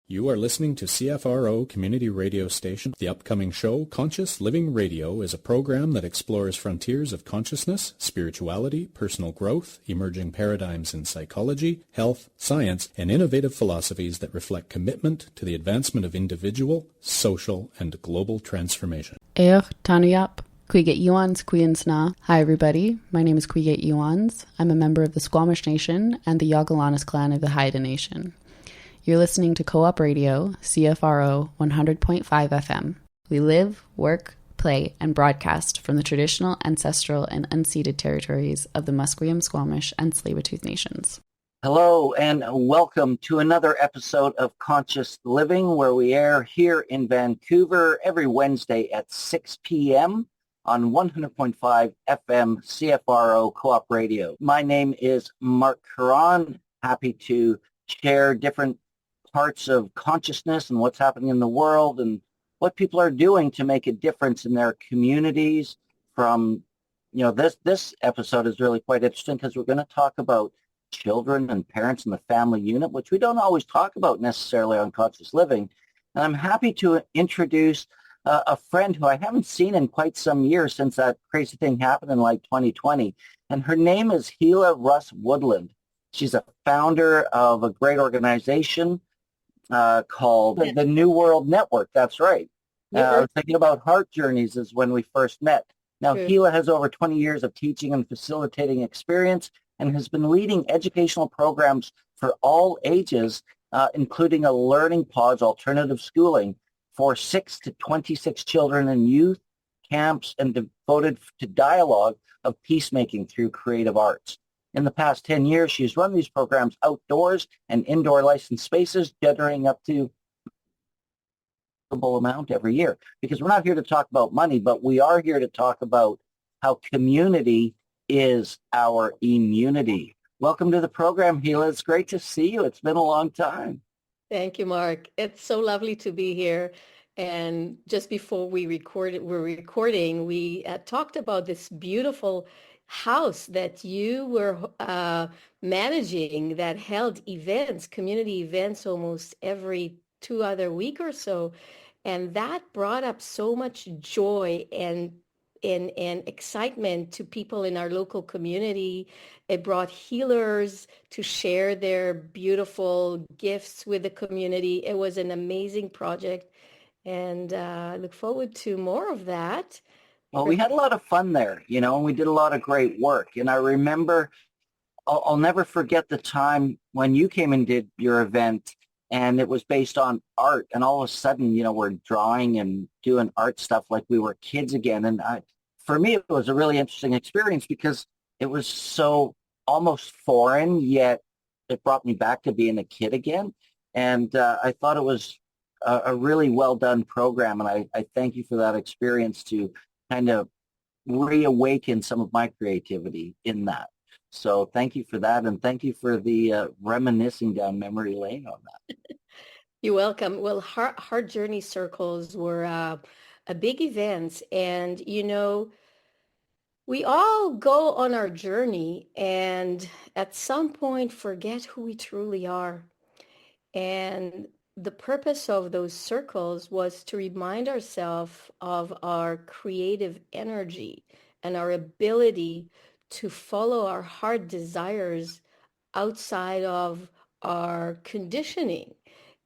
You are listening to CFRO Community Radio Station. The upcoming show, Conscious Living Radio, is a program that explores frontiers of consciousness, spirituality, personal growth, emerging paradigms in psychology, health, science, and innovative philosophies that reflect commitment to the advancement of individual, social, and global transformation. Tanuyap. Quiget Iwans Queensna. Hi everybody, my name is Quiget Iwans. I'm a member of the Squamish Nation and the Yagalanas clan of the Haida Nation. You're listening to Co-op Radio, CFRO 100.5 FM. We live, work, play, and broadcast from the traditional, ancestral, and unceded territories of the Musqueam, Squamish, and Tsleil-Waututh Nations. Hello and welcome to another episode of Conscious Living, where we air here in Vancouver every Wednesday at 6 p.m. on 100.5 FM CFRO Co-op Radio. My name is Marc Caron. Happy to share different parts of consciousness and what's happening in the world and what people are doing to make a difference in their communities. This episode is really quite interesting because we're going to talk about children and parents in the family unit, which we don't always talk about necessarily on Conscious Living. And I'm happy to introduce a friend who I haven't seen in quite some years since that crazy thing happened in 2020. And her name is Hila Russ-Woodland. She's a founder of a great organization called the New World Network. That's right. I was thinking about Heart Journeys is when we first met. Now, Hila has over 20 years of teaching and facilitating experience and has been leading educational programs for all ages, including a Learning Pods alternative schooling for 6 to 26 children and youth camps and devoted to dialogue of peacemaking through creative arts. In the past 10 years, she's run these programs outdoors and indoor licensed spaces, generating up to a amount every year. Because we're not here to talk about money, but we are here to talk about how community is our immunity. Welcome to the program, Hila. It's great to see you. It's been a long time. Thank you, Mark. It's so lovely to be here. And just before we recording, we talked about this beautiful house that you were managing that held events, community events, almost every 2 other week or so. And that brought up so much joy and excitement to people in our local community. It brought healers to share their beautiful gifts with the community. It was an amazing project, and I look forward to more of that. Well, we had a lot of fun there, and we did a lot of great work. And I remember, I'll never forget the time when you came and did your event, and it was based on art. And all of a sudden, we're drawing and doing art stuff like we were kids again. And for me, it was a really interesting experience because it was so almost foreign, yet it brought me back to being a kid again. And I thought it was a really well done program. And I thank you for that experience to kind of reawaken some of my creativity in that. So thank you for that. And thank you for the reminiscing down memory lane on that. You're welcome. Well, Heart Journey Circles were a big event. And, we all go on our journey and at some point forget who we truly are. And the purpose of those circles was to remind ourselves of our creative energy and our ability to follow our heart desires outside of our conditioning.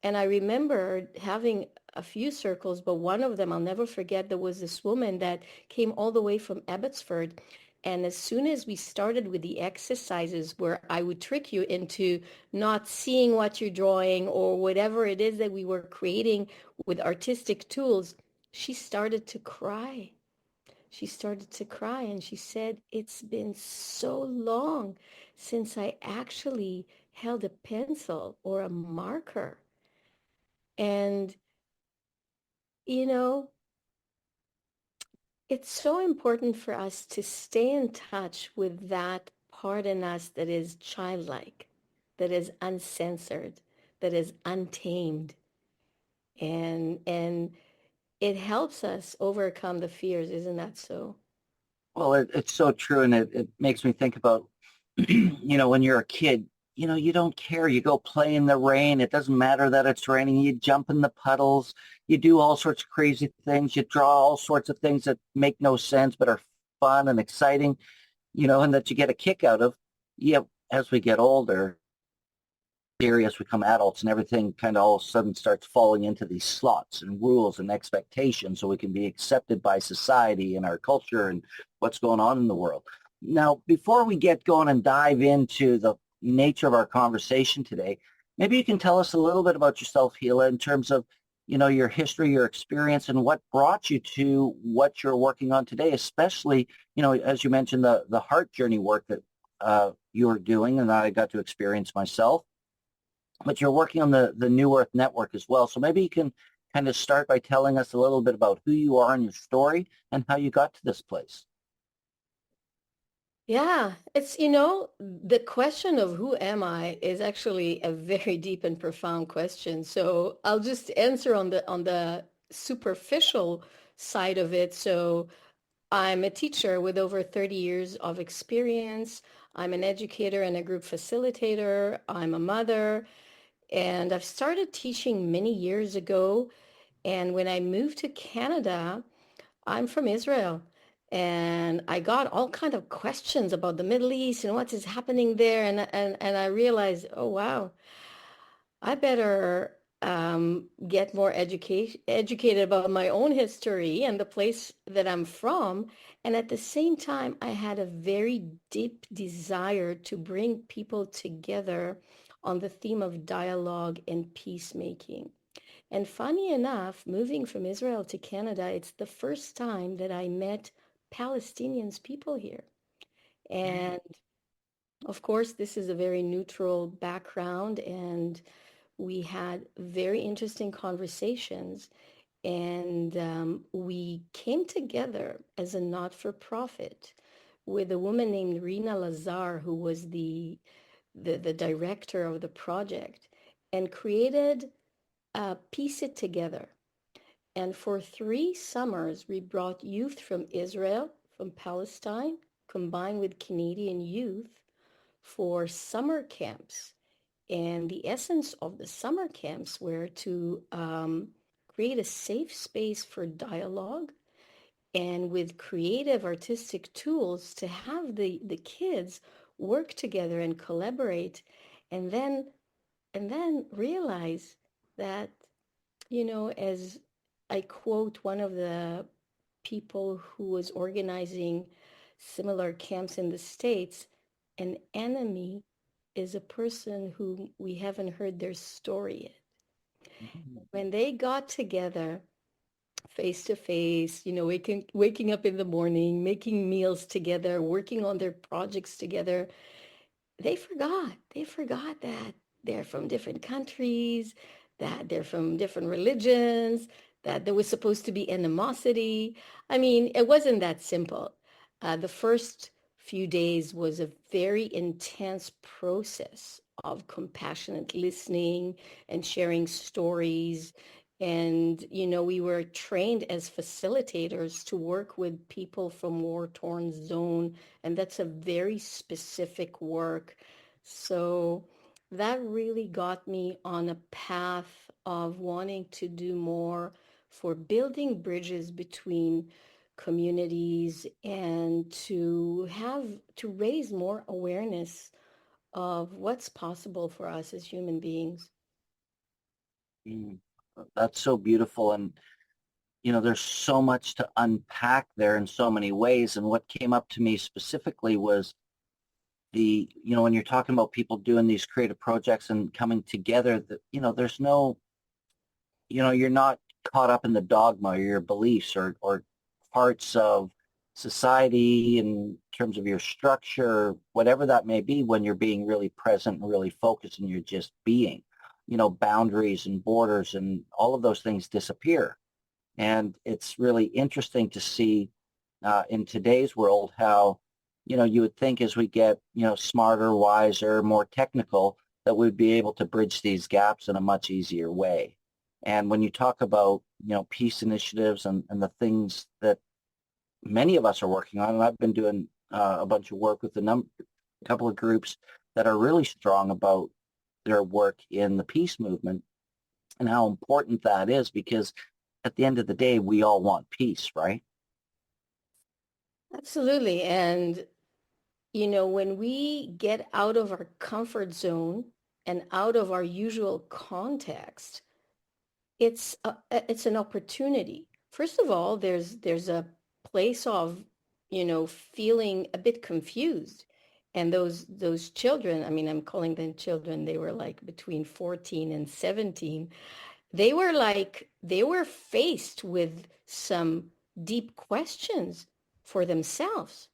And I remember having a few circles, but one of them I'll never forget, there was this woman that came all the way from Abbotsford. And as soon as we started with the exercises where I would trick you into not seeing what you're drawing or whatever it is that we were creating with artistic tools, she started to cry. She started to cry and she said, "It's been so long since I actually held a pencil or a marker." And, it's so important for us to stay in touch with that part in us that is childlike, that is uncensored, that is untamed. And it helps us overcome the fears, isn't that so? Well, it's so true, and it makes me think about, when you're a kid, you don't care. You go play in the rain. It doesn't matter that it's raining. You jump in the puddles. You do all sorts of crazy things. You draw all sorts of things that make no sense but are fun and exciting, and that you get a kick out of. Yeah, as we get older, serious, become adults, and everything kind of all of a sudden starts falling into these slots and rules and expectations so we can be accepted by society and our culture and what's going on in the world. Now, before we get going and dive into the nature of our conversation today, maybe you can tell us a little bit about yourself, Hila, in terms of, your history, your experience, and what brought you to what you're working on today, especially, as you mentioned, the heart journey work that you're doing and that I got to experience myself. But you're working on the New Earth Network as well. So maybe you can kind of start by telling us a little bit about who you are and your story and how you got to this place. Yeah, it's, the question of who am I is actually a very deep and profound question. So I'll just answer on the superficial side of it. So I'm a teacher with over 30 years of experience. I'm an educator and a group facilitator. I'm a mother, and I've started teaching many years ago. And when I moved to Canada, I'm from Israel, and I got all kind of questions about the Middle East and what is happening there, and I realized, oh wow, I better get more educated about my own history and the place that I'm from. And at the same time, I had a very deep desire to bring people together on the theme of dialogue and peacemaking. And funny enough, moving from Israel to Canada, it's the first time that I met Palestinians people here. And of course, this is a very neutral background, and we had very interesting conversations. And we came together as a not-for-profit with a woman named Rina Lazar, who was the director of the project, and created Piece It Together. And for 3 summers, we brought youth from Israel, from Palestine, combined with Canadian youth for summer camps. And the essence of the summer camps were to create a safe space for dialogue, and with creative artistic tools to have the kids work together and collaborate, and then realize that, as I quote one of the people who was organizing similar camps in the States, an enemy is a person who we haven't heard their story yet. When they got together face to face, waking up in the morning, making meals together, working on their projects together, they forgot that they're from different countries, that they're from different religions, that there was supposed to be animosity. I mean, it wasn't that simple. The first few days was a very intense process of compassionate listening and sharing stories. And, we were trained as facilitators to work with people from war-torn zone, and that's a very specific work. So that really got me on a path of wanting to do more for building bridges between communities and to raise more awareness of what's possible for us as human beings. That's so beautiful. And, there's so much to unpack there in so many ways. And what came up to me specifically was when you're talking about people doing these creative projects and coming together, that, there's no, you're not caught up in the dogma or your beliefs or parts of society in terms of your structure, whatever that may be, when you're being really present and really focused and you're just being. Boundaries and borders and all of those things disappear. And it's really interesting to see in today's world how, you would think as we get, smarter, wiser, more technical, that we'd be able to bridge these gaps in a much easier way. And when you talk about, peace initiatives and the things that many of us are working on, and I've been doing a bunch of work with a couple of groups that are really strong about their work in the peace movement and how important that is, because at the end of the day, we all want peace, right? Absolutely. And, you know, when we get out of our comfort zone and out of our usual context, it's an opportunity. First of all, there's a place of, you know, feeling a bit confused. And those children, I mean, I'm calling them children, they were like between 14 and 17. They were faced with some deep questions for themselves.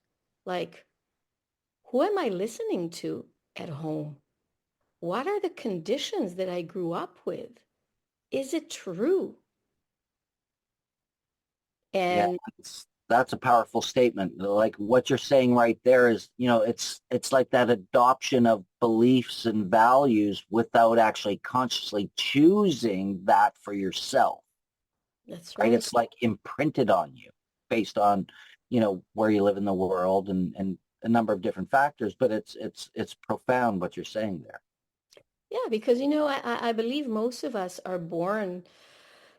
Like, who am I listening to at home? What are the conditions that I grew up with? Is it true? Yeah, And that's a powerful statement. Like what you're saying right there is, it's like that adoption of beliefs and values without actually consciously choosing that for yourself, that's right? right. It's like imprinted on you based on, where you live in the world and a number of different factors, but it's profound what you're saying there. Yeah, because you know, I believe most of us are born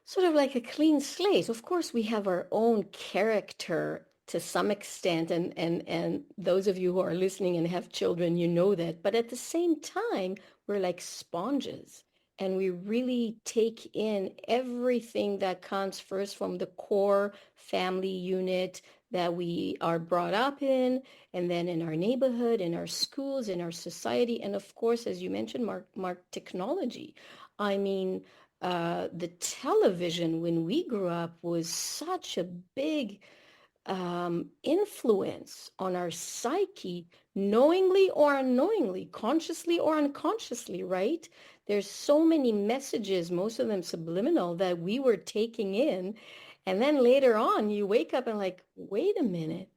sort of like a clean slate. Of course, we have our own character to some extent, and those of you who are listening and have children, you know that. But at the same time, we're like sponges, and we really take in everything that comes first from the core family unit that we are brought up in, and then in our neighborhood, in our schools, in our society, and of course, as you mentioned, Mark, technology. I mean, the television when we grew up was such a big influence on our psyche, knowingly or unknowingly, consciously or unconsciously, right? There's so many messages, most of them subliminal, that we were taking in. And then later on, you wake up and like, wait a minute,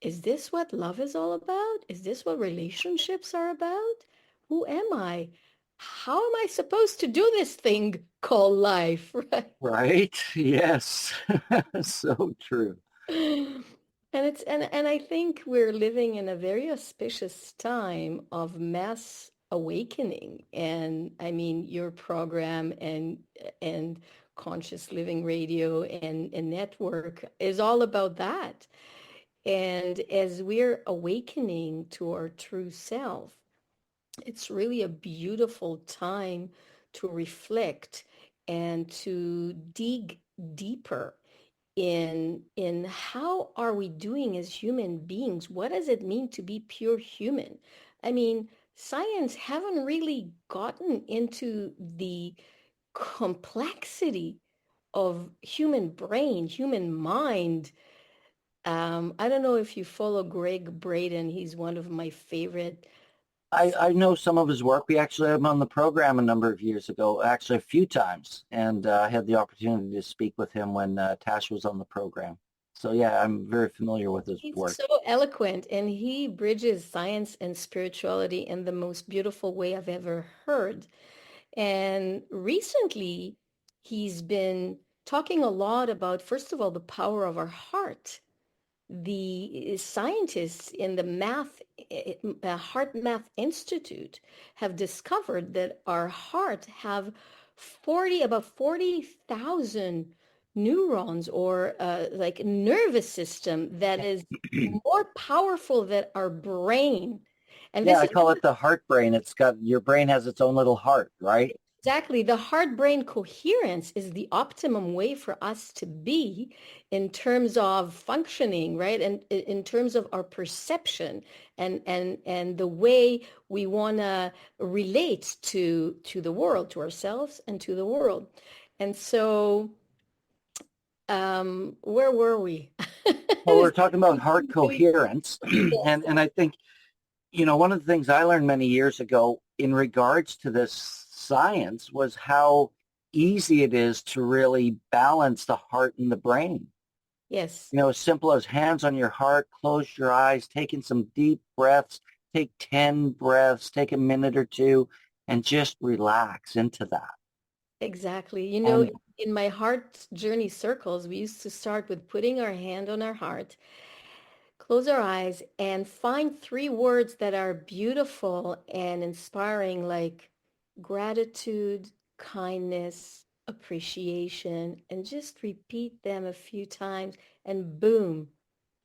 is this what love is all about? Is this what relationships are about? Who am I? How am I supposed to do this thing called life, right? Right? Yes. So true. And I think we're living in a very auspicious time of mass awakening. And I mean, your program and conscious living radio and network is all about that. And as we're awakening to our true self, it's really a beautiful time to reflect and to dig deeper in how are we doing as human beings? What does it mean to be pure human? I mean, science haven't really gotten into the complexity of human brain, human mind. I don't know if you follow Greg Braden. He's one of my favorite. I know some of his work. We actually had him on the program a number of years ago, actually a few times, and I had the opportunity to speak with him when Tash was on the program. So yeah, I'm very familiar with his He's work. so eloquent and he bridges science and spirituality in the most beautiful way I've ever heard. And recently, he's been talking a lot about, first of all, the power of our heart. The scientists in the Heart Math Institute have discovered that our heart have about 40,000 neurons or like nervous system that is more powerful than our brain. And Yeah, this I is call it the heart brain. Your brain has its own little heart, right? exactly, the heart-brain coherence is the optimum way for us to be in terms of functioning, right? And in terms of our perception and the way we want to relate to the world, to ourselves and to the world. And so, where were we? Well, we're talking about heart coherence, and I think one of the things I learned many years ago in regards to this science was how easy it is to really balance the heart and the brain. Yes. As simple as hands on your heart, close your eyes, taking some deep breaths, take 10 breaths, take a minute or two, and just relax into that. Exactly. You know, And in my heart journey circles, we used to start with putting our hand on our heart, close our eyes and find three words that are beautiful and inspiring, like gratitude, kindness, appreciation, and just repeat them a few times, and boom,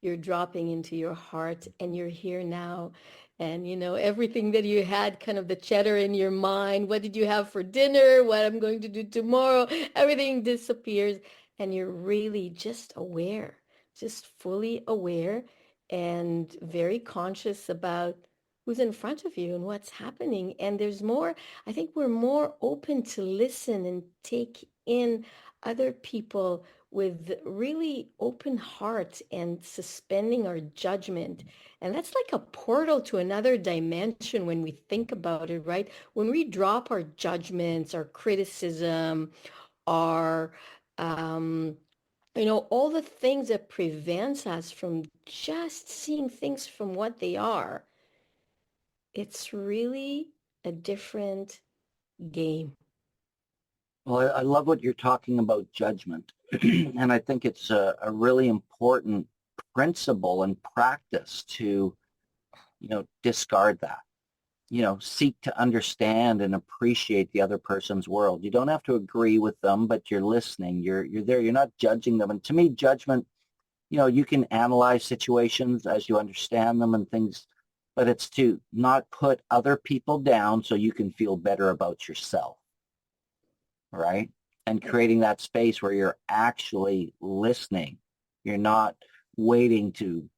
you're dropping into your heart and you're here now. And everything that you had, kind of the chatter in your mind, what did you have for dinner, what I'm going to do tomorrow, everything disappears, and you're really just aware, just fully aware and very conscious about who's in front of you and what's happening. And there's more, I think we're more open to listen and take in other people with really open heart and suspending our judgment. And that's like a portal to another dimension when we think about it, right? When we drop our judgments, our criticism, our all the things that prevents us from just seeing things from what they are, it's really a different game. Well, I love what you're talking about judgment. And I think it's a really important principle and practice to, discard that. Seek to understand and appreciate the other person's world. You don't have to agree with them, but you're listening. You're there. You're not judging them. And to me, judgment, you can analyze situations as you understand them and things, but it's to not put other people down so you can feel better about yourself, right? And creating that space where you're actually listening. You're not waiting to,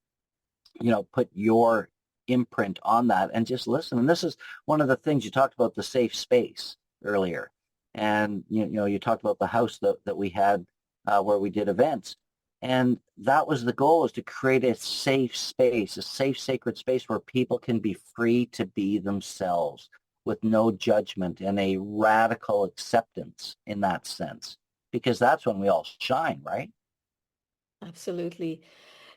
put your imprint on that and just listen. And this is one of the things you talked about, the safe space earlier. And, you talked about the house that we had where we did events. And that was the goal, is to create a safe space, a safe, sacred space where people can be free to be themselves with no judgment and a radical acceptance in that sense, because that's when we all shine, right? Absolutely.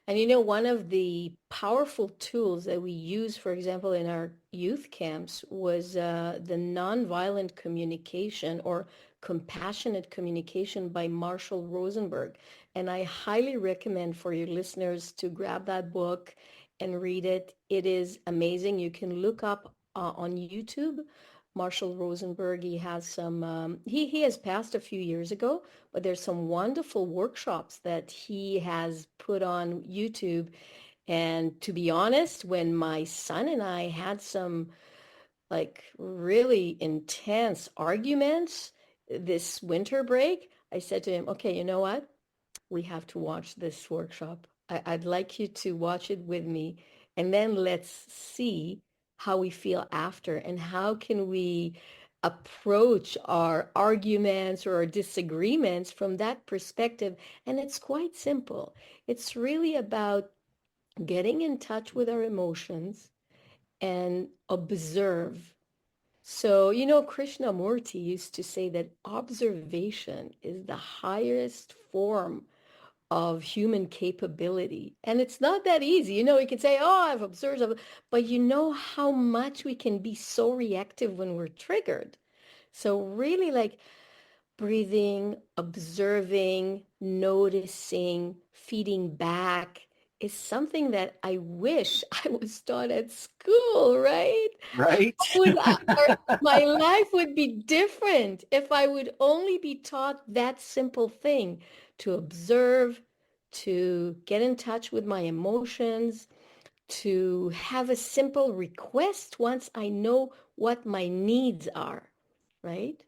And one of the powerful tools that we use, for example, in our youth camps was the nonviolent communication or compassionate communication by Marshall Rosenberg. And I highly recommend for your listeners to grab that book and read it. It is amazing. You can look up on YouTube Marshall Rosenberg. He has some, he has passed a few years ago, but there's some wonderful workshops that he has put on YouTube. And to be honest, when my son and I had some like really intense arguments this winter break, I said to him, okay, you know what? We have to watch this workshop. I'd like you to watch it with me, and then let's see how we feel after and how can we approach our arguments or our disagreements from that perspective. And it's quite simple. It's really about getting in touch with our emotions and observe. So, Krishnamurti used to say that observation is the highest form of human capability. And it's not that easy. We can say, oh, I've observed, but how much we can be so reactive when we're triggered. So really like breathing, observing, noticing, feeding back is something that I wish I was taught at school, right? Right. My life would be different if I would only be taught that simple thing, to observe, to get in touch with my emotions, to have a simple request once I know what my needs are, right?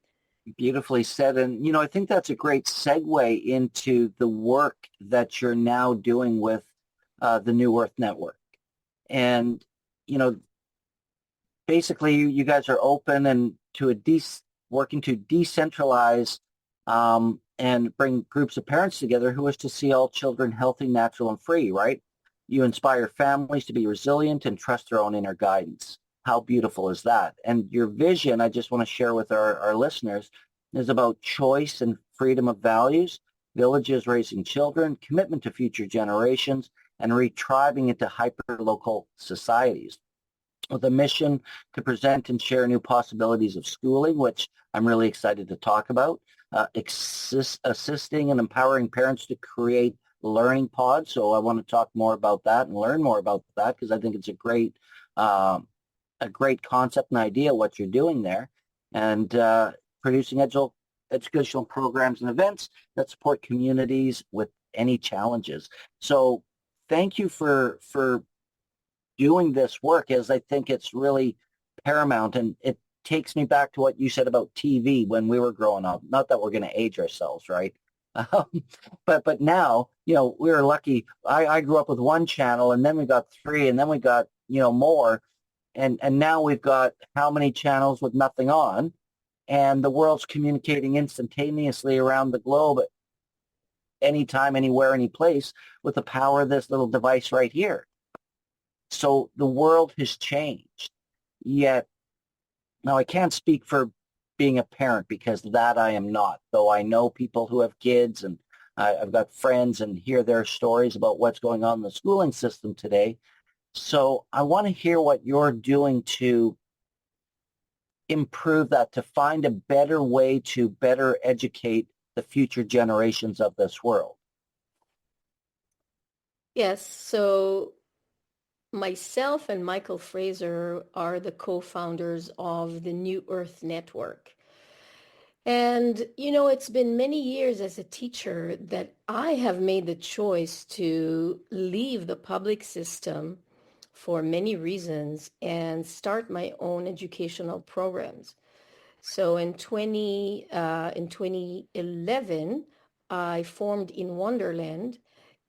Beautifully said. And, I think that's a great segue into the work that you're now doing with the New Earth Network. And, basically you guys are open and to working to decentralize and bring groups of parents together who wish to see all children healthy, natural, and free, right? You inspire families to be resilient and trust their own inner guidance. How beautiful is that? And your vision, I just want to share with our listeners, is about choice and freedom of values, villages raising children, commitment to future generations, and retribing into hyper-local societies, with a mission to present and share new possibilities of schooling, which I'm really excited to talk about, assisting and empowering parents to create learning pod. So I want to talk more about that and learn more about that because I think it's a great concept and idea what you're doing there, and producing educational programs and events that support communities with any challenges. So thank you for doing this work, as I think it's really paramount, and it takes me back to what you said about TV when we were growing up. Not that we're going to age ourselves, right? But now, we were lucky. I grew up with one channel, and then we got three, and then we got, more. And now we've got how many channels with nothing on, and the world's communicating instantaneously around the globe at anytime, anywhere, any place with the power of this little device right here. So the world has changed. Yet, now I can't speak for being a parent because that I am not, though I know people who have kids, and I've got friends and hear their stories about what's going on in the schooling system today. So I want to hear what you're doing to improve that, to find a better way to better educate the future generations of this world. Yes, so myself and Michael Fraser are the co-founders of the New Earth Network. And, it's been many years as a teacher that I have made the choice to leave the public system for many reasons and start my own educational programs. So in 2011, I formed In Wonderland,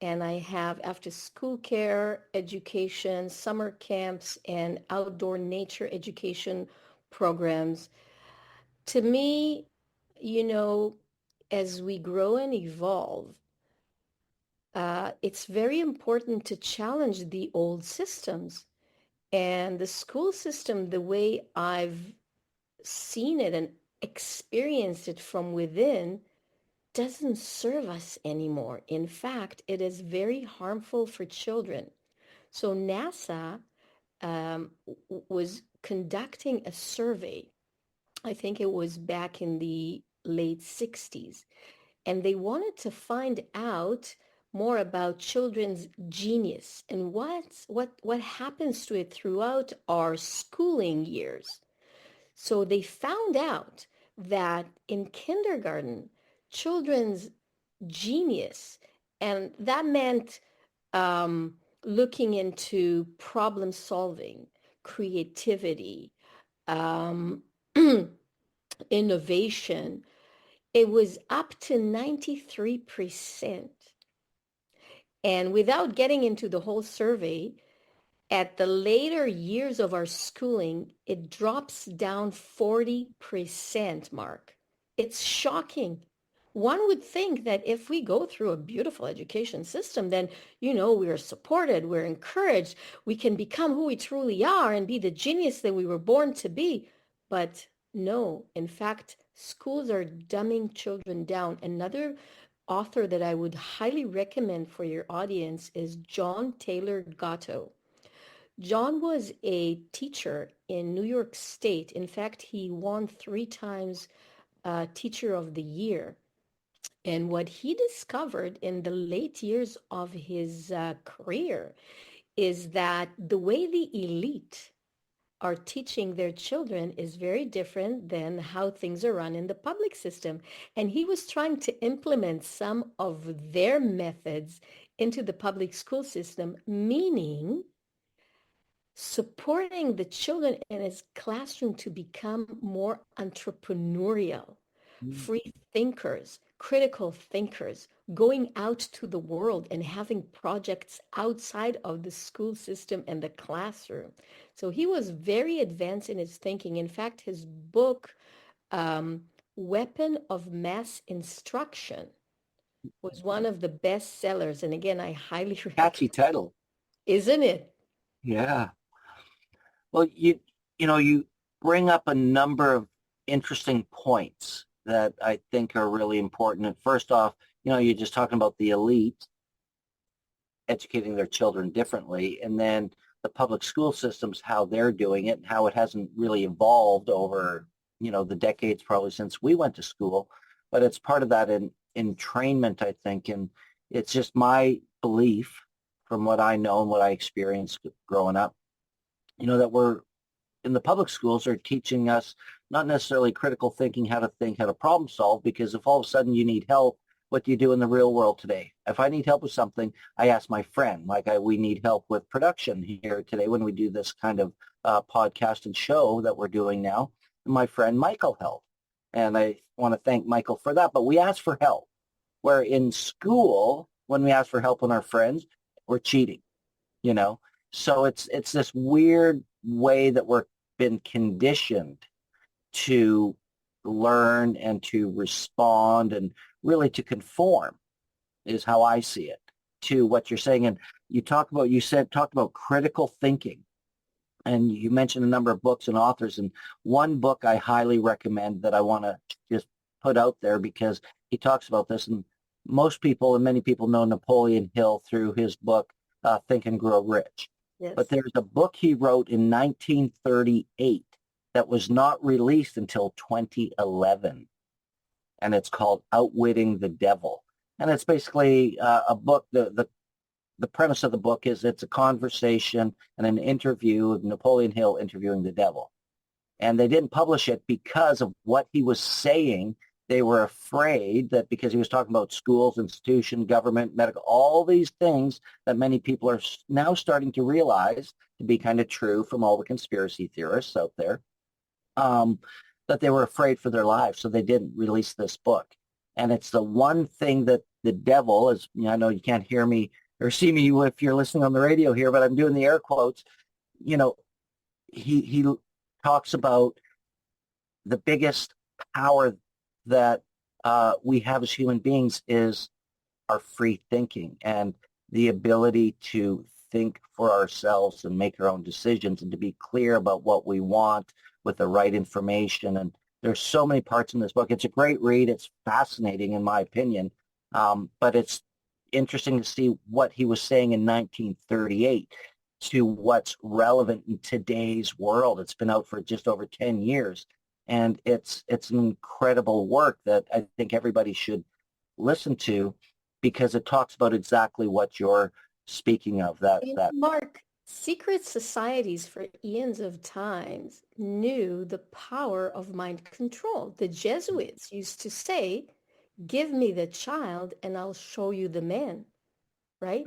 and I have after school care education, summer camps, and outdoor nature education programs. To me, as we grow and evolve, it's very important to challenge the old systems. And the school system, the way I've seen it and experienced it from within, doesn't serve us anymore. In fact, it is very harmful for children. So NASA was conducting a survey. I think it was back in the late 60s. And they wanted to find out more about children's genius and what happens to it throughout our schooling years. So they found out that in kindergarten, children's genius, and that meant looking into problem solving, creativity, innovation, it was up to 93%. And without getting into the whole survey, at the later years of our schooling, it drops down 40%, Mark. It's shocking. One would think that if we go through a beautiful education system, then, we're supported, we're encouraged, we can become who we truly are and be the genius that we were born to be. But no, in fact, schools are dumbing children down. Another author that I would highly recommend for your audience is John Taylor Gatto. John was a teacher in New York State. In fact, he won 3 times Teacher of the Year. And what he discovered in the late years of his career is that the way the elite are teaching their children is very different than how things are run in the public system. And he was trying to implement some of their methods into the public school system, meaning supporting the children in his classroom to become more entrepreneurial, free thinkers, critical thinkers, going out to the world and having projects outside of the school system and the classroom. So he was very advanced in his thinking. In fact, his book, Weapon of Mass Instruction, was one of the best sellers. And again, I highly recommend. Catchy title. Isn't it? Yeah. Well, you bring up a number of interesting points that I think are really important. And first off, you're just talking about the elite educating their children differently, and then the public school systems, how they're doing it and how it hasn't really evolved over, the decades probably since we went to school. But it's part of that entrainment, I think, it's just my belief from what I know and what I experienced growing up, that we're in the public schools are teaching us not necessarily critical thinking, how to think, how to problem solve, because if all of a sudden you need help, what do you do in the real world today? If I need help with something, I ask my friend, we need help with production here today when we do this kind of podcast and show that we're doing now. My friend Michael helped. And I want to thank Michael for that. But we ask for help. Where in school, when we ask for help on our friends, we're cheating, So it's this weird way that we're been conditioned to learn and to respond and really to conform is how I see it to what you're saying. And you talked about critical thinking, and you mentioned a number of books and authors, and one book I highly recommend that I want to just put out there because he talks about this, and most people and many people know Napoleon Hill through his book Think and Grow Rich. Yes. But there's a book he wrote in 1938 that was not released until 2011, and it's called Outwitting the Devil. And it's basically a book. The premise of the book is it's a conversation and an interview of Napoleon Hill interviewing the devil. And they didn't publish it because of what he was saying. They were afraid that because he was talking about schools, institution, government, medical, all these things that many people are now starting to realize to be kind of true from all the conspiracy theorists out there, that they were afraid for their lives. So they didn't release this book. And it's the one thing that the devil is, I know you can't hear me or see me if you're listening on the radio here, but I'm doing the air quotes. He talks about the biggest power that we have as human beings is our free thinking and the ability to think for ourselves and make our own decisions and to be clear about what we want with the right information. And there's so many parts in this book. It's a great read. It's fascinating in my opinion, but it's interesting to see what he was saying in 1938 to what's relevant in today's world. It's been out for just over 10 years. And it's an incredible work that I think everybody should listen to because it talks about exactly what you're speaking of. Mark, secret societies for eons of times knew the power of mind control. The Jesuits used to say, "Give me the child and I'll show you the man," right?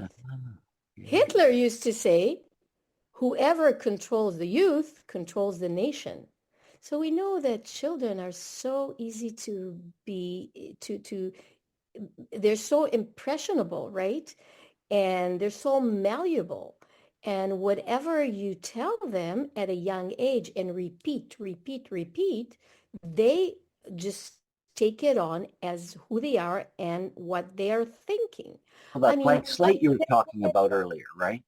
Hitler used to say, "Whoever controls the youth controls the nation." So we know that children are so easy they're so impressionable, right? And they're so malleable. And whatever you tell them at a young age and repeat, they just take it on as who they are and what they are thinking. Well, that blank slate you were talking about earlier, right?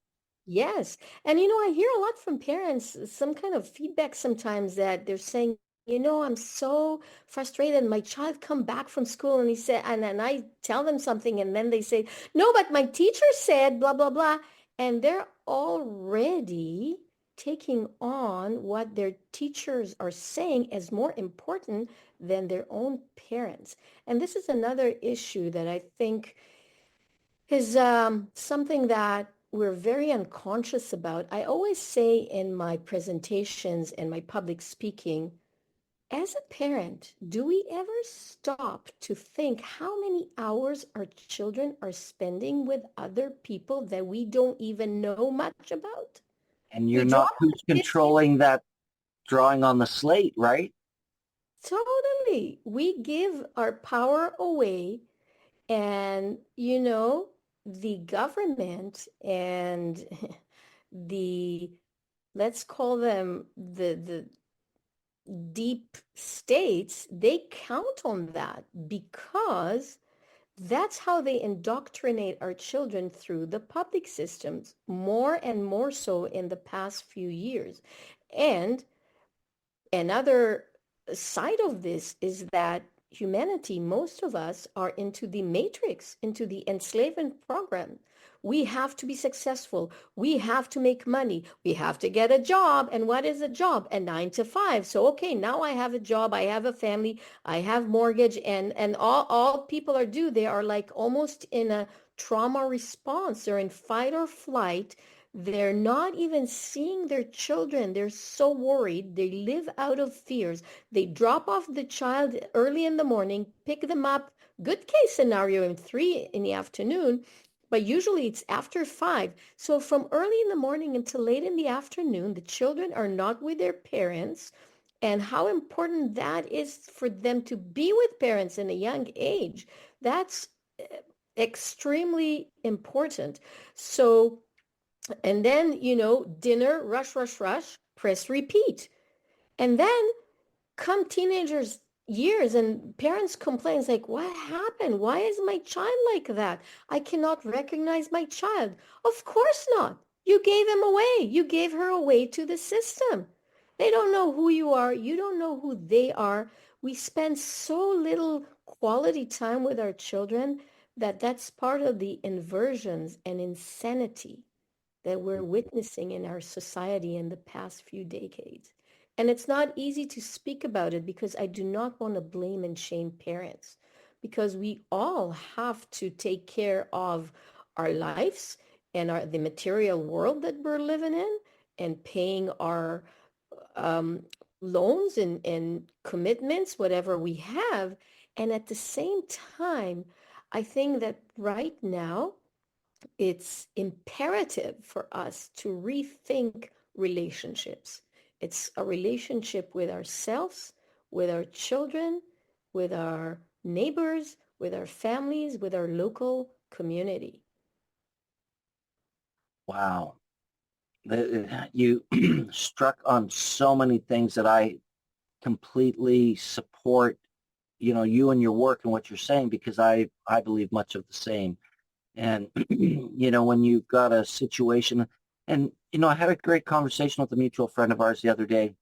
Yes. And, I hear a lot from parents, some kind of feedback sometimes that they're saying, I'm so frustrated. My child come back from school and he said, and I tell them something and then they say, "No, but my teacher said blah, blah, blah." And they're already taking on what their teachers are saying as more important than their own parents. And this is another issue that I think is something that we're very unconscious about. I always say in my presentations and my public speaking, as a parent, do we ever stop to think how many hours our children are spending with other people that we don't even know much about? And you're not who's controlling that drawing on the slate, right? Totally. We give our power away, and the government and let's call them the deep states, they count on that because that's how they indoctrinate our children through the public systems, more and more so in the past few years. And another side of this is that humanity, most of us are into the matrix, into the enslavement program. We have to be successful. We have to make money. We have to get a job. And what is a job? A 9 to 5. So, okay, now I have a job. I have a family. I have mortgage. And all people are they are like almost in a trauma response. They're in fight or flight. They're not even seeing their children. They're so worried. They live out of fears. They drop off the child early in the morning, pick them up, good case scenario in 3 in the afternoon, but usually it's after 5. So from early in the morning until late in the afternoon, the children are not with their parents. And how important that is for them to be with parents in a young age. That's extremely important. So, and then, dinner, rush, rush, rush, press repeat. And then come teenagers years and parents complain, it's like, what happened? Why is my child like that? I cannot recognize my child. Of course not. You gave him away. You gave her away to the system. They don't know who you are. You don't know who they are. We spend so little quality time with our children that that's part of the inversions and insanity that we're witnessing in our society in the past few decades. And it's not easy to speak about it because I do not want to blame and shame parents, because we all have to take care of our lives and the material world that we're living in, and paying our um, loans and commitments, whatever we have. And at the same time, I think that right now, it's imperative for us to rethink relationships. It's a relationship with ourselves, with our children, with our neighbors, with our families, with our local community. Wow. You struck on so many things that I completely support, you and your work and what you're saying, because I believe much of the same. And, when you've got a situation, and, I had a great conversation with a mutual friend of ours the other day,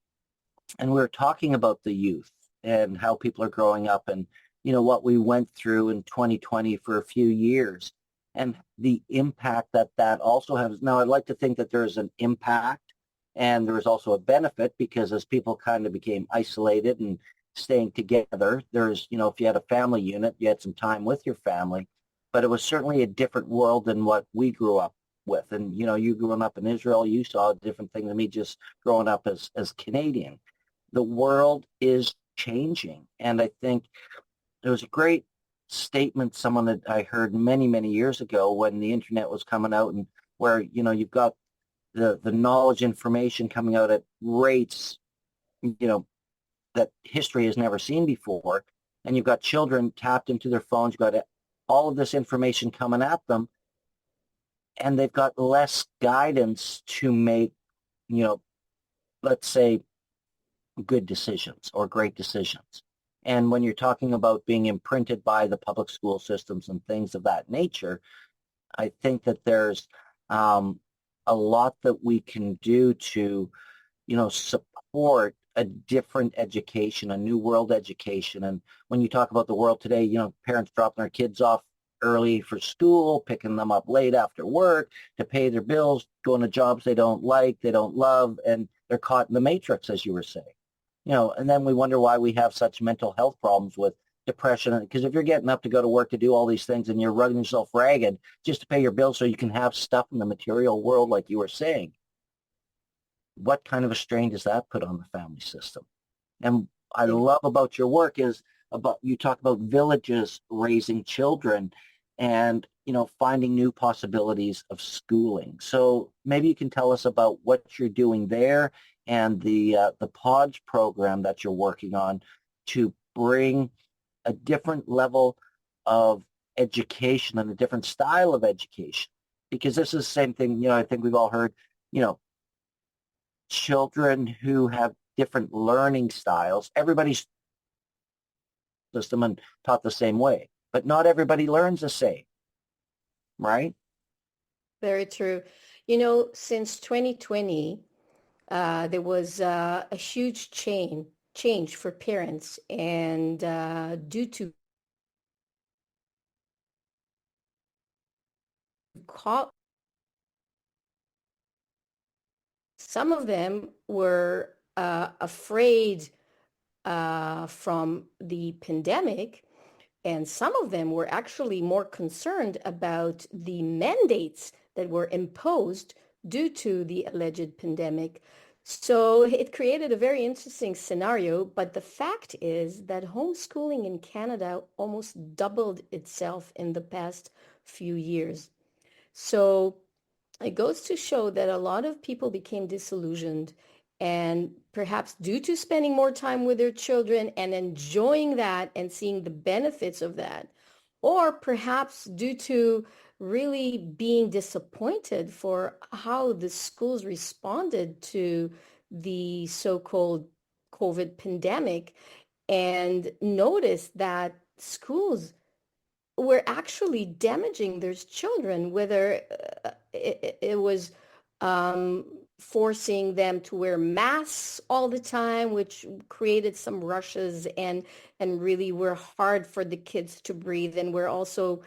and we were talking about the youth and how people are growing up and, what we went through in 2020 for a few years and the impact that also has. Now, I'd like to think that there's an impact and there was also a benefit, because as people kind of became isolated and staying together, there's, if you had a family unit, you had some time with your family. But it was certainly a different world than what we grew up with. And, you growing up in Israel, you saw a different thing than me just growing up as Canadian. The world is changing. And I think there was a great statement, someone that I heard many, many years ago when the internet was coming out, and where, you've got the knowledge information coming out at rates, that history has never seen before. And you've got children tapped into their phones, you've got all of this information coming at them, and they've got less guidance to make, let's say, good decisions or great decisions. And when you're talking about being imprinted by the public school systems and things of that nature, I think that there's a lot that we can do to, support a different education, a new world education. And when you talk about the world today, parents dropping their kids off early for school, picking them up late after work to pay their bills, going to jobs they don't like, they don't love, and they're caught in the matrix, as you were saying. And then we wonder why we have such mental health problems with depression. Because if you're getting up to go to work to do all these things and you're running yourself ragged just to pay your bills so you can have stuff in the material world, like you were saying, what kind of a strain does that put on the family system? And I love about your work is about, you talk about villages raising children and, finding new possibilities of schooling. So maybe you can tell us about what you're doing there and the PODS program that you're working on to bring a different level of education and a different style of education. Because this is the same thing, I think we've all heard, children who have different learning styles. Everybody's system and taught the same way, but not everybody learns the same, right? Very true. Since 2020, there was a huge change for parents, and due to some of them were afraid from the pandemic And some of them were actually more concerned about the mandates that were imposed due to the alleged pandemic. So it created a very interesting scenario, but the fact is that homeschooling in Canada almost doubled itself in the past few years. So it goes to show that a lot of people became disillusioned, and perhaps due to spending more time with their children and enjoying that and seeing the benefits of that, or perhaps due to really being disappointed for how the schools responded to the so-called COVID pandemic, and noticed that schools were actually damaging their children, whether it was um, forcing them to wear masks all the time, which created some rushes and really were hard for the kids to breathe, and were also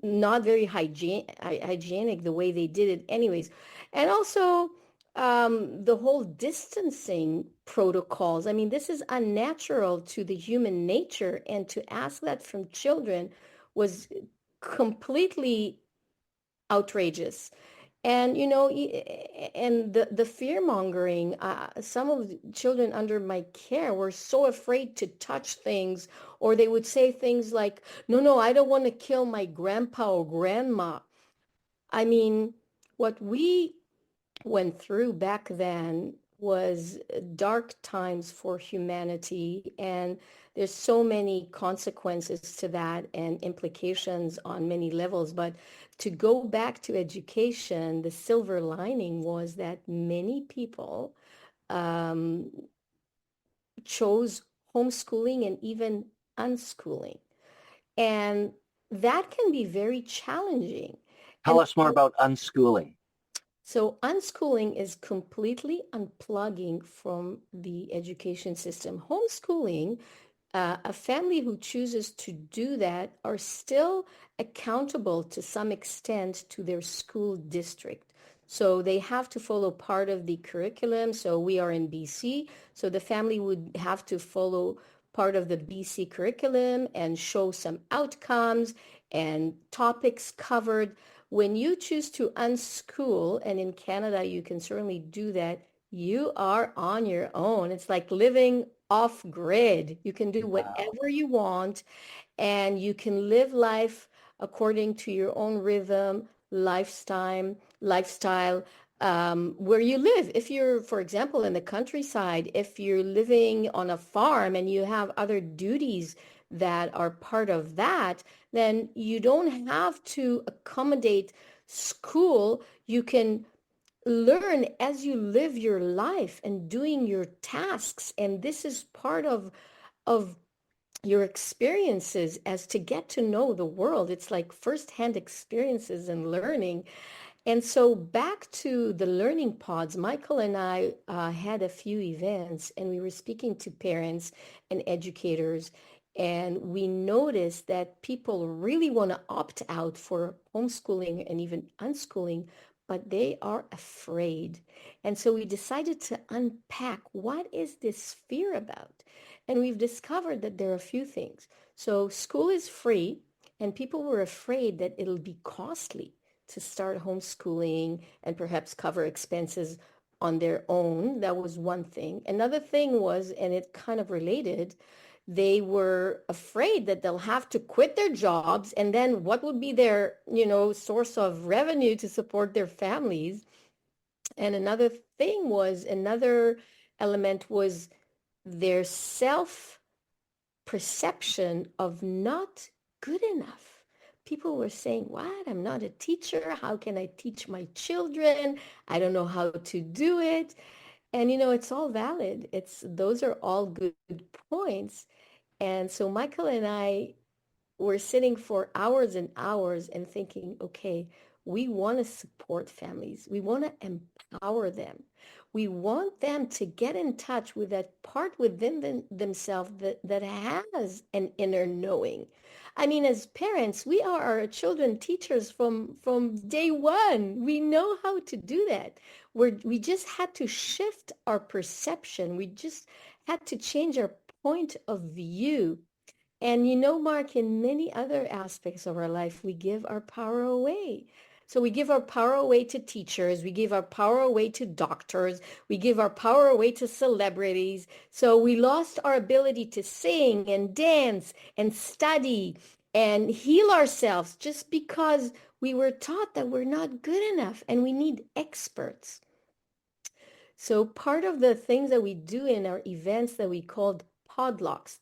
not very hygienic the way they did it anyways. And also the whole distancing protocols. I mean, this is unnatural to the human nature, and to ask that from children was completely outrageous. And and the fear mongering, some of the children under my care were so afraid to touch things, or they would say things like, no, I don't want to kill my grandpa or grandma. I mean, what we went through back then was dark times for humanity, and there's so many consequences to that and implications on many levels. But to go back to education, the silver lining was that many people um, chose homeschooling and even unschooling, and that can be very challenging. Tell And us more about unschooling. so unschooling is completely unplugging from the education system. Homeschooling, a family who chooses to do that are still accountable to some extent to their school district. So they have to follow part of the curriculum. So we are in BC, so the family would have to follow part of the BC curriculum and show some outcomes and topics covered. When you choose to unschool, and in Canada you can certainly do that, you are on your own. It's like living off grid. You can do Wow. whatever you want, and you can live life according to your own rhythm, lifestyle, where you live. If you're, for example, in the countryside, if you're living on a farm and you have other duties that are part of that, then you don't have to accommodate school. You can learn as you live your life and doing your tasks. And this is part of your experiences as to get to know the world. It's like firsthand experiences and learning. And so back to the learning pods, Michael and I had a few events, and we were speaking to parents and educators, and we noticed that people really want to opt out for homeschooling and even unschooling, but they are afraid. And so we decided to unpack, what is this fear about? And we've discovered that there are a few things. So school is free, and people were afraid that it'll be costly to start homeschooling and perhaps cover expenses on their own. That was one thing. Another thing was, and it kind of related, they were afraid that they'll have to quit their jobs, and then what would be their, source of revenue to support their families. And another element was their self perception of not good enough. People were saying, what? I'm not a teacher. How can I teach my children? I don't know how to do it. And, it's all valid. Those are all good points. And so Michael and I were sitting for hours and hours and thinking, okay, we want to support families. We want to empower them. We want them to get in touch with that part within themselves that has an inner knowing. I mean, as parents, we are our children teachers from day one. We know how to do that. We just had to shift our perception. We just had to change our point of view. And you know, Mark, in many other aspects of our life, we give our power away. So we give our power away to teachers, we give our power away to doctors, we give our power away to celebrities. So we lost our ability to sing and dance and study and heal ourselves just because we were taught that we're not good enough and we need experts. So part of the things that we do in our events that we called podlocks,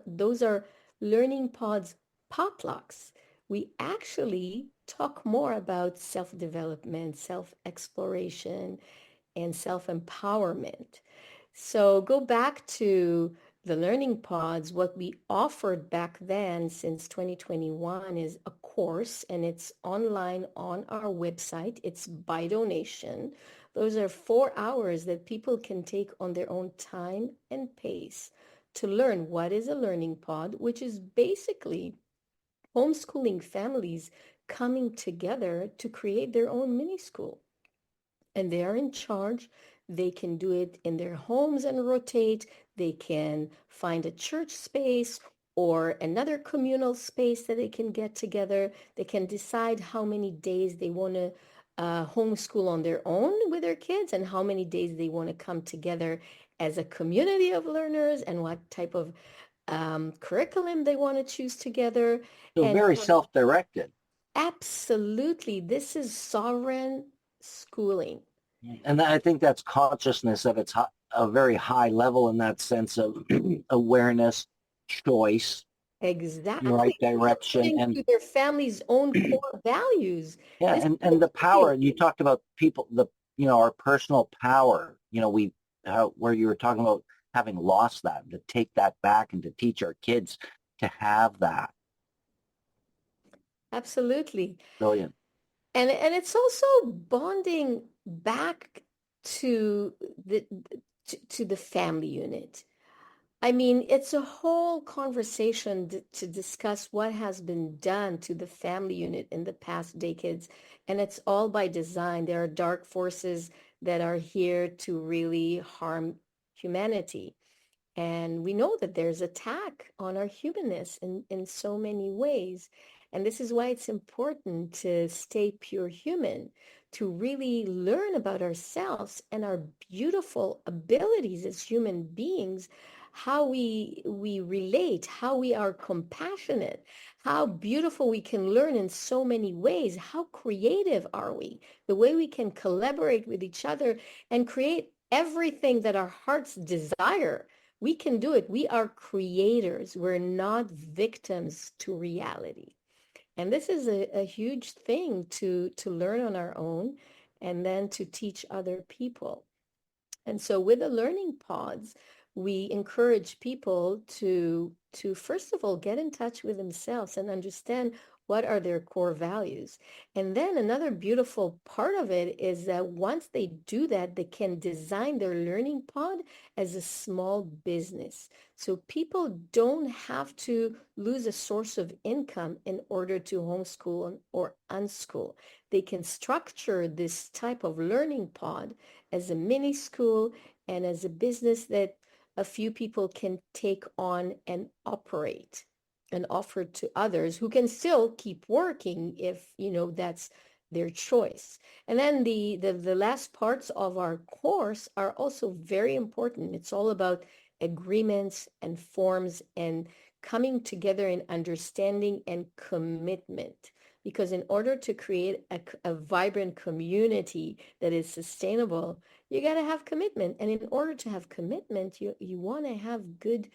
those are learning pods potlucks. We actually talk more about self-development, self-exploration, and self-empowerment. So go back to the learning pods. What we offered back then since 2021 is a course, and it's online on our website. It's by donation. Those are 4 hours that people can take on their own time and pace to learn what is a learning pod, which is basically homeschooling families coming together to create their own mini school. And they are in charge. They can do it in their homes and rotate. They can find a church space or another communal space that they can get together. They can decide how many days they want to homeschool on their own with their kids and how many days they want to come together as a community of learners and what type of curriculum they want to choose together. So And very self-directed. absolutely, this is sovereign schooling. And I think that's consciousness at a very high level in that sense of awareness, choice, Exactly. right direction, According and to their family's own core values. yeah, This and the is power. big. You talked about people, our personal power. Where you were talking about having lost that, to take that back and to teach our kids to have that. Absolutely. Brilliant. And it's also bonding back to the to the family unit. I mean, it's a whole conversation to discuss what has been done to the family unit in the past decades, and it's all by design. There are dark forces that are here to really harm humanity. And we know that there's attack on our humanness in so many ways. And this is why it's important to stay pure human, to really learn about ourselves and our beautiful abilities as human beings, how we relate, how we are compassionate, how beautiful we can learn in so many ways, how creative are we, the way we can collaborate with each other and create everything that our hearts desire. We can do it. We are creators. We're not victims to reality. And this is a huge thing to learn on our own and then to teach other people. And so with the learning pods, we encourage people to first of all get in touch with themselves and understand what are their core values. And then another beautiful part of it is that once they do that, they can design their learning pod as a small business. So people don't have to lose a source of income in order to homeschool or unschool. They can structure this type of learning pod as a mini school and as a business that a few people can take on and operate and offer to others who can still keep working if, that's their choice. And then the last parts of our course are also very important. It's all about agreements and forms and coming together in understanding and commitment. Because in order to create a vibrant community that is sustainable, you got to have commitment. And in order to have commitment, you want to have good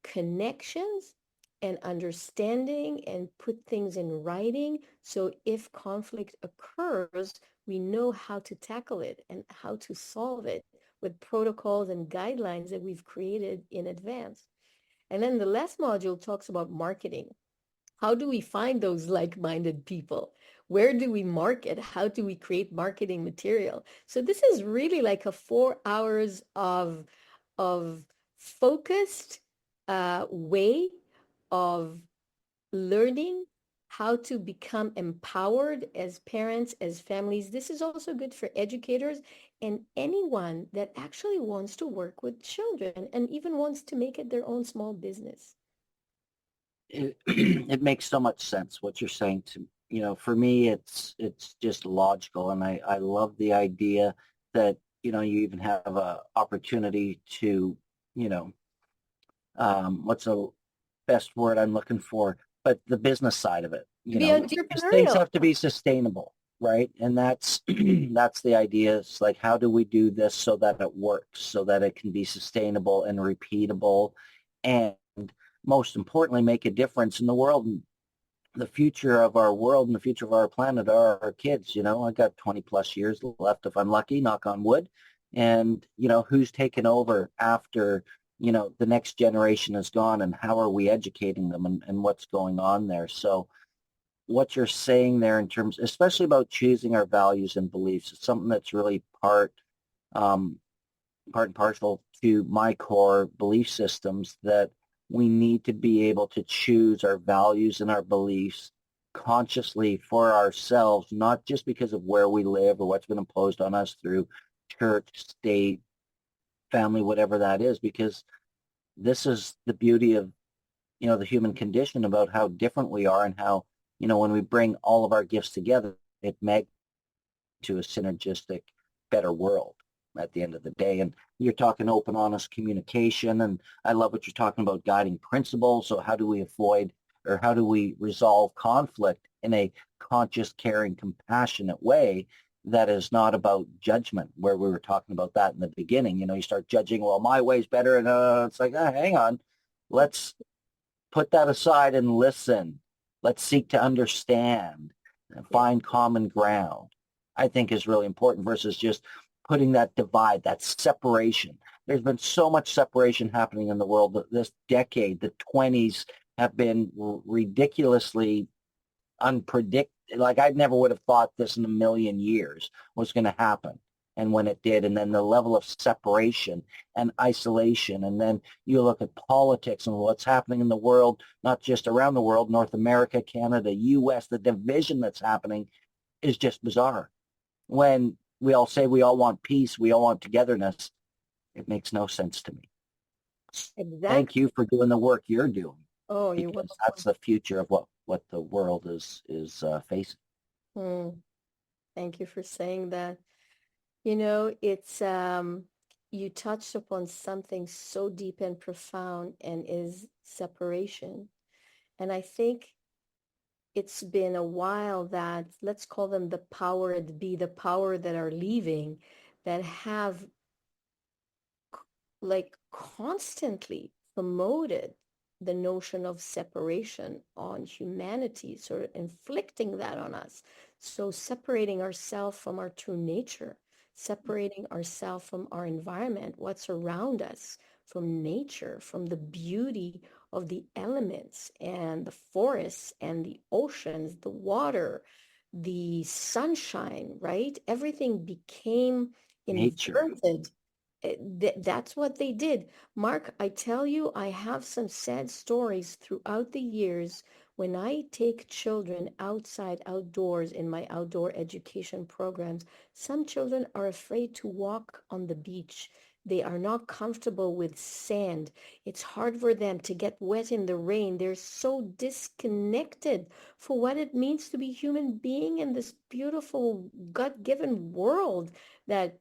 connections and understanding and put things in writing. So if conflict occurs, we know how to tackle it and how to solve it with protocols and guidelines that we've created in advance. And then the last module talks about marketing. How do we find those like-minded people? Where do we market? How do we create marketing material? So this is really like a 4 hours of focused way of learning how to become empowered as parents, as families. This is also good for educators and anyone that actually wants to work with children and even wants to make it their own small business. it makes so much sense what you're saying to, for me, it's just logical. And I love the idea that, you even have a opportunity to, what's the best word I'm looking for, but the business side of it, To be these things entrepreneurial. have to be sustainable, right? And that's, that's the idea. It's like, how do we do this so that it works, so that it can be sustainable and repeatable, and most importantly, make a difference in the world. And the future of our world and the future of our planet are our kids. I got 20 plus years left if I'm lucky, knock on wood. And, who's taken over after, the next generation is gone, and how are we educating them, and what's going on there. So what you're saying there in terms, especially about choosing our values and beliefs, is something that's really part and parcel to my core belief systems, that we need to be able to choose our values and our beliefs consciously for ourselves, not just because of where we live or what's been imposed on us through church, state, family, whatever that is, because this is the beauty of, the human condition, about how different we are, and how, when we bring all of our gifts together, it makes to a synergistic, better world at the end of the day. And you're talking open, honest communication, and I love what you're talking about, guiding principles. So how do we avoid, or how do we resolve conflict in a conscious, caring, compassionate way that is not about judgment, where we were talking about that in the beginning. You start judging, well, my way's better, and it's like, hang on, let's put that aside and listen. Let's seek to understand and find common ground, I think is really important, versus just putting that divide, that separation. There's been so much separation happening in the world this decade. The 20s have been ridiculously unpredictable. Like, I never would have thought this in a million years was going to happen. And when it did, and then the level of separation and isolation, and then you look at politics and what's happening in the world, not just around the world, North America, Canada, U.S., the division that's happening is just bizarre. When we all say we all want peace, we all want togetherness, it makes no sense to me. Exactly. Thank you for doing the work you're doing. Oh, you're because welcome. that's the future of what the world is facing. Thank you for saying that. It's you touched upon something so deep and profound, and is separation. And I think it's been a while that, let's call them the power that be, the power that are leaving, that have like constantly promoted the notion of separation on humanity, sort of inflicting that on us. So separating ourselves from our true nature, separating ourselves from our environment, what's around us, from nature, from the beauty of the elements and the forests and the oceans, the water, the sunshine, right? Everything became Nature. inverted. That's what they did. Mark, I tell you, I have some sad stories throughout the years when I take children outdoors in my outdoor education programs. Some children are afraid to walk on the beach. They are not comfortable with sand. It's hard for them to get wet in the rain. They're so disconnected for what it means to be human being in this beautiful God-given world that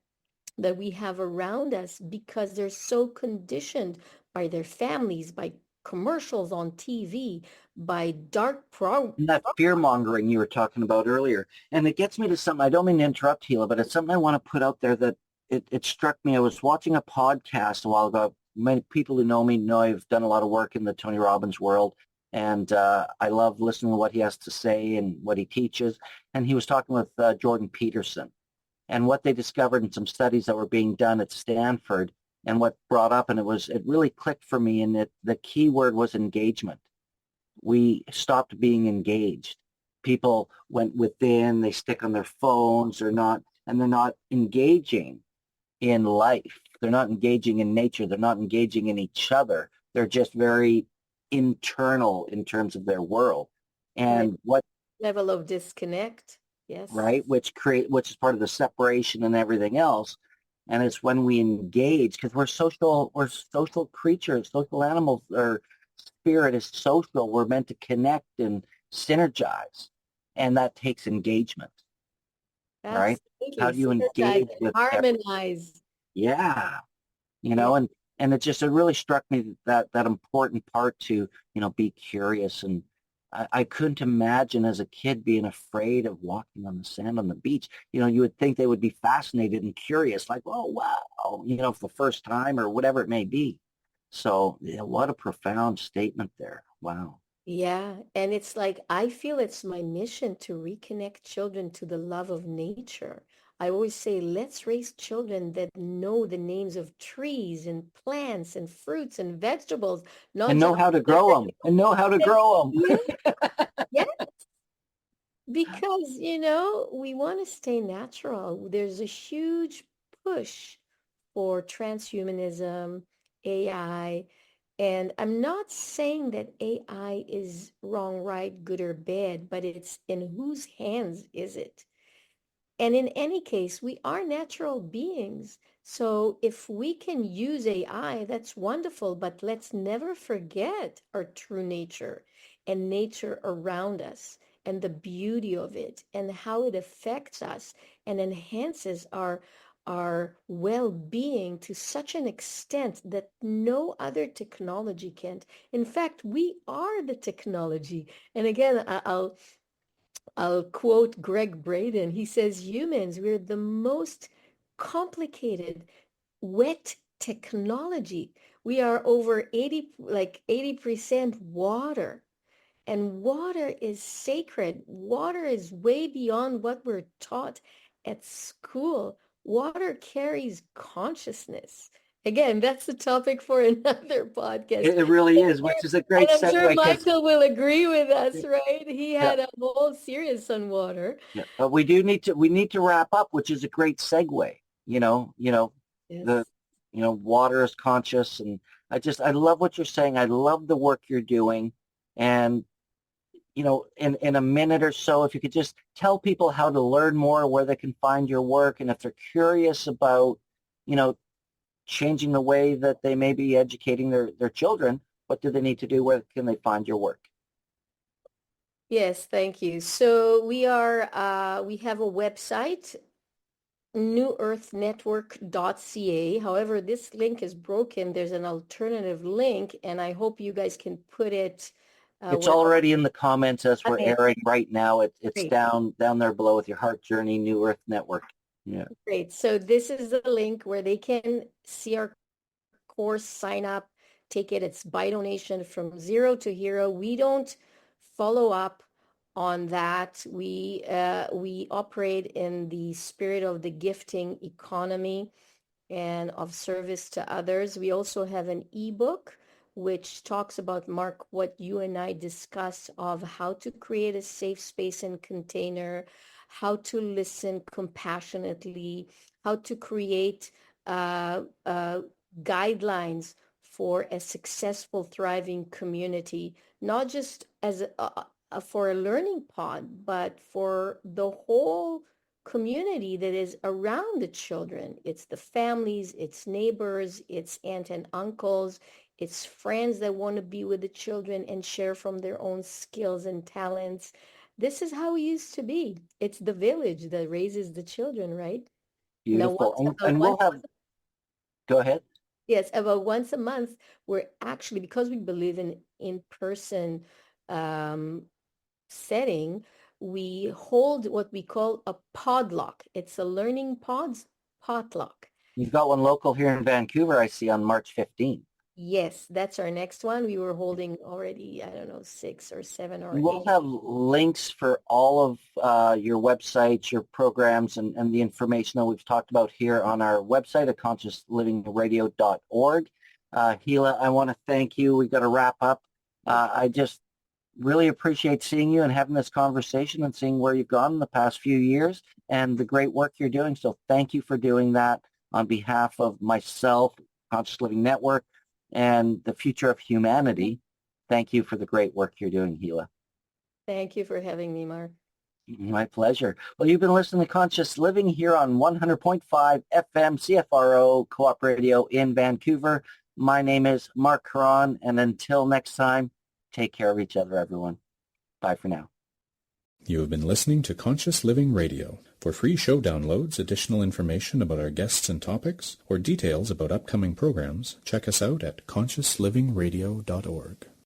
we have around us, because they're so conditioned by their families, by commercials on TV, by And that fear mongering you were talking about earlier. And it gets me to something, I don't mean to interrupt, Hila, but it's something I want to put out there that it struck me. I was watching a podcast a while ago. Many people who know me know I've done a lot of work in the Tony Robbins world. And I love listening to what he has to say and what he teaches. And he was talking with Jordan Peterson. And what they discovered in some studies that were being done at Stanford, and what brought up, and it really clicked for me, and the key word was engagement. We stopped being engaged. People went within, they stick on their phones, they're not engaging in life. They're not engaging in nature. They're not engaging in each other. They're just very internal in terms of their world. And what level of disconnect. Yes. Right, which is part of the separation and everything else. And it's when we engage, because we're social creatures, social animals, or spirit is social. We're meant to connect and synergize, and that takes engagement, right? Absolutely. How do you Synergize engage and with harmonize. yeah, Yeah. and it really struck me that important part to, be curious. And I couldn't imagine as a kid being afraid of walking on the sand on the beach. You would think they would be fascinated and curious, like, oh, wow, for the first time or whatever it may be. So, yeah, what a profound statement there. Wow. Yeah, and it's like I feel it's my mission to reconnect children to the love of nature. I always say, let's raise children that know the names of trees and plants and fruits and vegetables, not And know just how to grow them. And know how to grow yeah, them. yeah, because we want to stay natural. There's a huge push for transhumanism, AI. And I'm not saying that AI is wrong, right, good or bad, but it's in whose hands is it? And in any case, we are natural beings. So if we can use AI, that's wonderful, but let's never forget our true nature and nature around us and the beauty of it and how it affects us and enhances our well-being to such an extent that no other technology can. In fact, we are the technology. And again, I'll quote Greg Braden. He says, humans, we're the most complicated, wet technology. We are over 80% water. And water is sacred. Water is way beyond what we're taught at school. Water carries consciousness. Again, that's the topic for another podcast. It really is, which is a great And I'm sure segue because Michael will agree with us, right? He had a whole series on water. yeah, but we need to wrap up, which is a great segue. The Yes. water is conscious, and I love what you're saying. I love the work you're doing, and in a minute or so, if you could just tell people how to learn more, where they can find your work, and if they're curious about, changing the way that they may be educating their children, what do they need to do? Where can they find your work? Yes, thank you. So we have a website, newearthnetwork.ca. However, this link is broken. There's an alternative link, and I hope you guys can put it It's where. already in the comments as we're Okay, airing right now. It's great. down there below with your Heart Journey New Earth Network. Yeah. Great. So this is the link where they can see our course, sign up, take it. It's by donation from zero to hero. We don't follow up on that. We operate in the spirit of the gifting economy and of service to others. We also have an ebook which talks about, Mark, what you and I discussed of how to create a safe space and container, how to listen compassionately, how to create guidelines for a successful, thriving community, not just for a learning pod, but for the whole community that is around the children. It's the families, it's neighbors, it's aunt and uncles, it's friends that want to be with the children and share from their own skills and talents. This is how it used to be. It's the village that raises the children, right? Now, Beautiful. And we'll have, go ahead. yes, about once a month, we're actually, because we believe in in-person setting, we hold what we call a podluck. It's a learning potluck. You've got one local here in Vancouver, I see, on March 15th. Yes, that's our next one. We were holding already, I don't know, 6 or 7 or 8. We'll have links for all of your websites, your programs, and the information that we've talked about here on our website at consciousliving.radio.org. Hila, I want to thank you. We've got to wrap up. I just really appreciate seeing you and having this conversation and seeing where you've gone in the past few years and the great work you're doing. So thank you for doing that on behalf of myself, Conscious Living Network, and the future of humanity. Thank you for the great work you're doing, Hila. Thank you for having me, Mark. My pleasure. Well, you've been listening to Conscious Living here on 100.5 FM CFRO Co-op Radio in Vancouver. My name is Marc Caron, and until next time, take care of each other, everyone. Bye for now. You have been listening to Conscious Living Radio. For free show downloads, additional information about our guests and topics, or details about upcoming programs, check us out at consciousliving.radio.org.